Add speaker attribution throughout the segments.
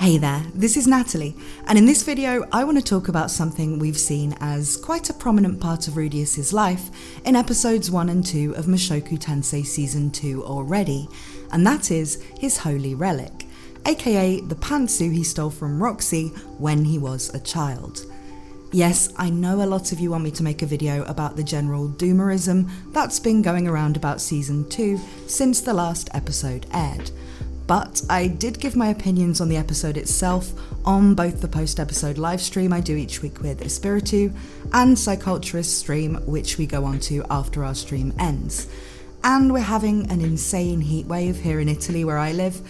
Speaker 1: Hey there, this is Natalie, and in this video I want to talk about something we've seen as quite a prominent part of Rudeus' life in episodes 1 and 2 of Mushoku Tensei Season 2 already, and that is his holy relic, aka the pantsuit he stole from Roxy when he was a child. Yes, I know a lot of you want me to make a video about the general doomerism that's been going around about Season 2 since the last episode aired. But I did give my opinions on the episode itself on both the post-episode livestream I do each week with Espiritu and Psyculturist stream, which we go on to after our stream ends. And we're having an insane heatwave here in Italy where I live,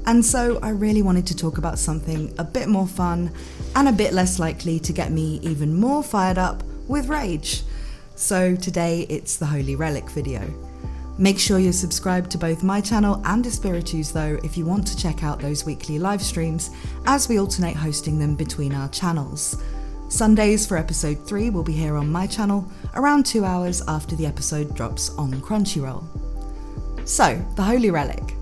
Speaker 1: and so I really wanted to talk about something a bit more fun and a bit less likely to get me even more fired up with rage. So today it's the Holy Relic video. Make sure you're subscribed to both my channel and Espiritu's though if you want to check out those weekly live streams, as we alternate hosting them between our channels. Sundays for episode 3 will be here on my channel around 2 hours after the episode drops on Crunchyroll. So, the Holy Relic.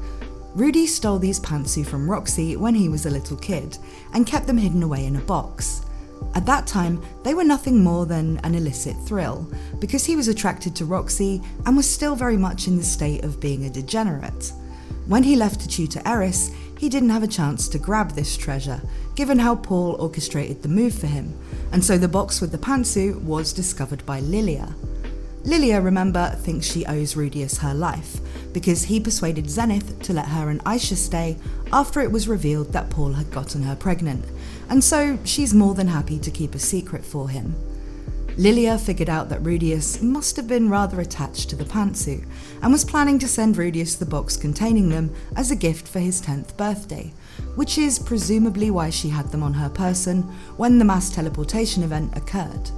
Speaker 1: Rudy stole these pantsuit from Roxy when he was a little kid and kept them hidden away in a box. At that time, they were nothing more than an illicit thrill, because he was attracted to Roxy and was still very much in the state of being a degenerate. When he left to tutor Eris, he didn't have a chance to grab this treasure, given how Paul orchestrated the move for him, and so the box with the pantsuit was discovered by Lilia. Lilia, remember, thinks she owes Rudeus her life, because he persuaded Zenith to let her and Aisha stay after it was revealed that Paul had gotten her pregnant, and so she's more than happy to keep a secret for him. Lilia figured out that Rudeus must have been rather attached to the pantsuit, and was planning to send Rudeus the box containing them as a gift for his 10th birthday, which is presumably why she had them on her person when the mass teleportation event occurred.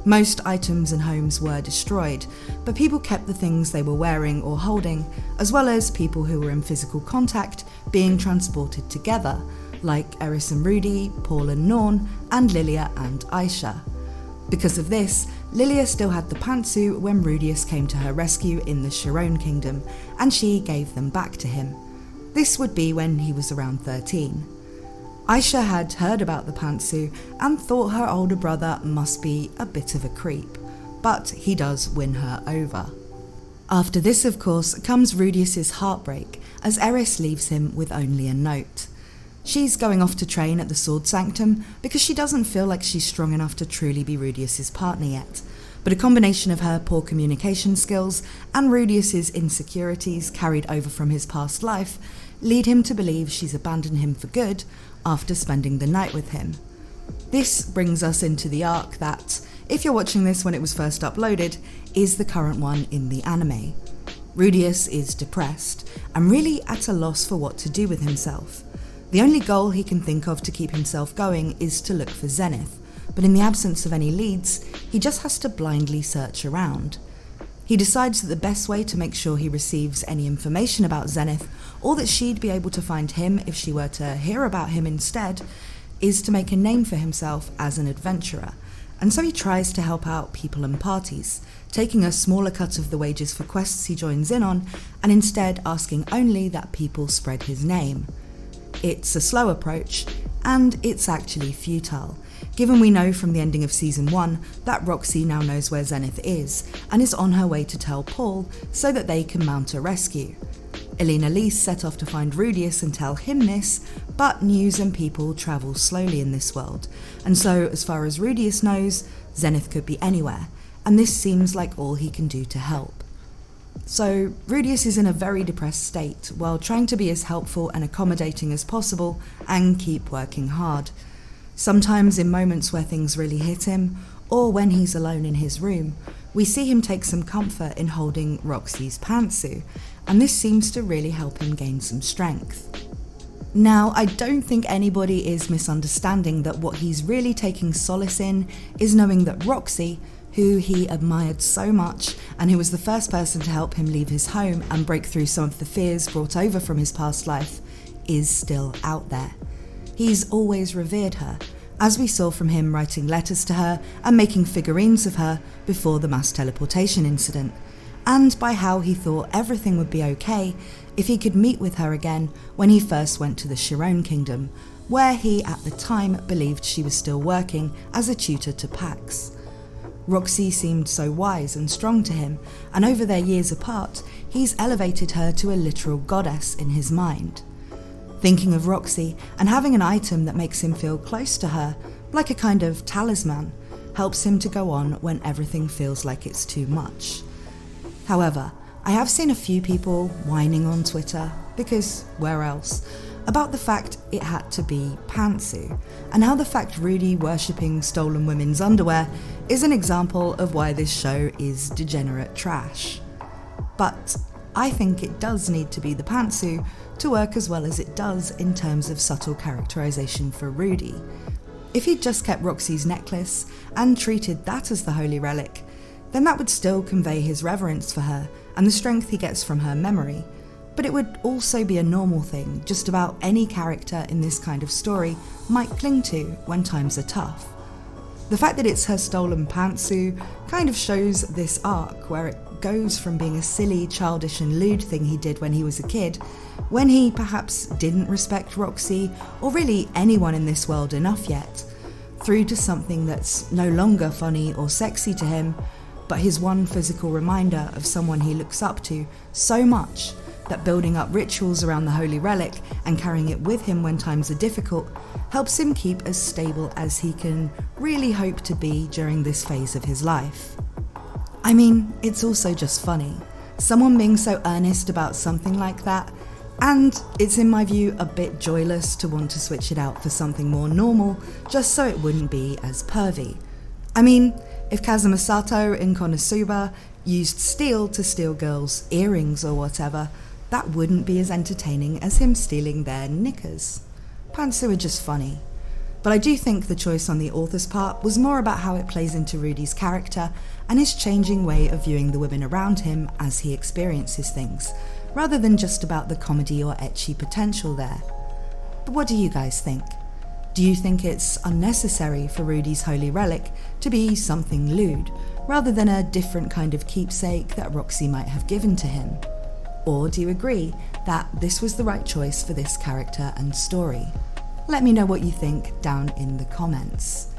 Speaker 1: Most items and homes were destroyed, but people kept the things they were wearing or holding, as well as people who were in physical contact being transported together, like Eris and Rudy, Paul and Norn, and Lilia and Aisha. Because of this, Lilia still had the pantsuit when Rudeus came to her rescue in the Chiron Kingdom, and she gave them back to him. This would be when he was around 13. Aisha had heard about the pantsuit and thought her older brother must be a bit of a creep, but he does win her over. After this, of course, comes Rudeus' heartbreak as Eris leaves him with only a note. She's going off to train at the Sword Sanctum because she doesn't feel like she's strong enough to truly be Rudeus' partner yet, but a combination of her poor communication skills and Rudeus' insecurities carried over from his past life lead him to believe she's abandoned him for good after spending the night with him. This brings us into the arc that, if you're watching this when it was first uploaded, is the current one in the anime. Rudeus is depressed and really at a loss for what to do with himself. The only goal he can think of to keep himself going is to look for Zenith, but in the absence of any leads, he just has to blindly search around. He decides that the best way to make sure he receives any information about Zenith, or that she'd be able to find him if she were to hear about him instead, is to make a name for himself as an adventurer, and so he tries to help out people and parties, taking a smaller cut of the wages for quests he joins in on, and instead asking only that people spread his name. It's a slow approach, and it's actually futile, given we know from the ending of Season 1 that Roxy now knows where Zenith is, and is on her way to tell Paul so that they can mount a rescue. Elena Lise set off to find Rudeus and tell him this, but news and people travel slowly in this world, and so as far as Rudeus knows, Zenith could be anywhere, and this seems like all he can do to help. So Rudeus is in a very depressed state while trying to be as helpful and accommodating as possible and keep working hard. Sometimes in moments where things really hit him, or when he's alone in his room, we see him take some comfort in holding Roxy's pantsuit, and this seems to really help him gain some strength. Now, I don't think anybody is misunderstanding that what he's really taking solace in is knowing that Roxy, who he admired so much and who was the first person to help him leave his home and break through some of the fears brought over from his past life, is still out there. He's always revered her, as we saw from him writing letters to her and making figurines of her before the mass teleportation incident, and by how he thought everything would be okay if he could meet with her again when he first went to the Chiron Kingdom, where he at the time believed she was still working as a tutor to Pax. Roxy seemed so wise and strong to him, and over their years apart, he's elevated her to a literal goddess in his mind. Thinking of Roxy and having an item that makes him feel close to her, like a kind of talisman, helps him to go on when everything feels like it's too much. However, I have seen a few people whining on Twitter, because where else, about the fact it had to be pantsu, and how the fact Rudy worshipping stolen women's underwear is an example of why this show is degenerate trash. But I think it does need to be the pantsu to work as well as it does in terms of subtle characterization for Rudy. If he'd just kept Roxy's necklace and treated that as the holy relic, then that would still convey his reverence for her and the strength he gets from her memory. But it would also be a normal thing just about any character in this kind of story might cling to when times are tough. The fact that it's her stolen pantsu kind of shows this arc where it goes from being a silly, childish and lewd thing he did when he was a kid, when he perhaps didn't respect Roxy or really anyone in this world enough yet, through to something that's no longer funny or sexy to him, but his one physical reminder of someone he looks up to so much that building up rituals around the holy relic and carrying it with him when times are difficult helps him keep as stable as he can really hope to be during this phase of his life. I mean, it's also just funny, someone being so earnest about something like that, and it's in my view a bit joyless to want to switch it out for something more normal just so it wouldn't be as pervy. I mean, if Kazuma Sato in Konosuba used steel to steal girls' earrings or whatever, that wouldn't be as entertaining as him stealing their knickers. Pantsu are just funny. But I do think the choice on the author's part was more about how it plays into Rudy's character and his changing way of viewing the women around him as he experiences things, rather than just about the comedy or ecchi potential there. But what do you guys think? Do you think it's unnecessary for Rudy's holy relic to be something lewd, rather than a different kind of keepsake that Roxy might have given to him? Or do you agree that this was the right choice for this character and story? Let me know what you think down in the comments.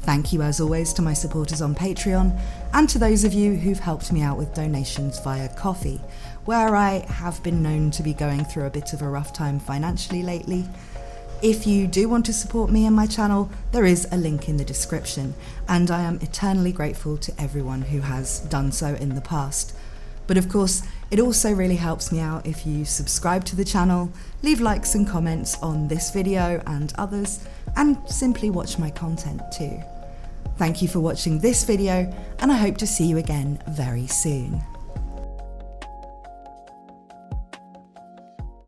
Speaker 1: Thank you as always to my supporters on Patreon, and to those of you who've helped me out with donations via Ko-fi, where I have been known to be going through a bit of a rough time financially lately. If you do want to support me and my channel, there is a link in the description, and I am eternally grateful to everyone who has done so in the past. But of course, it also really helps me out if you subscribe to the channel, leave likes and comments on this video and others, and simply watch my content too. Thank you for watching this video, and I hope to see you again very soon.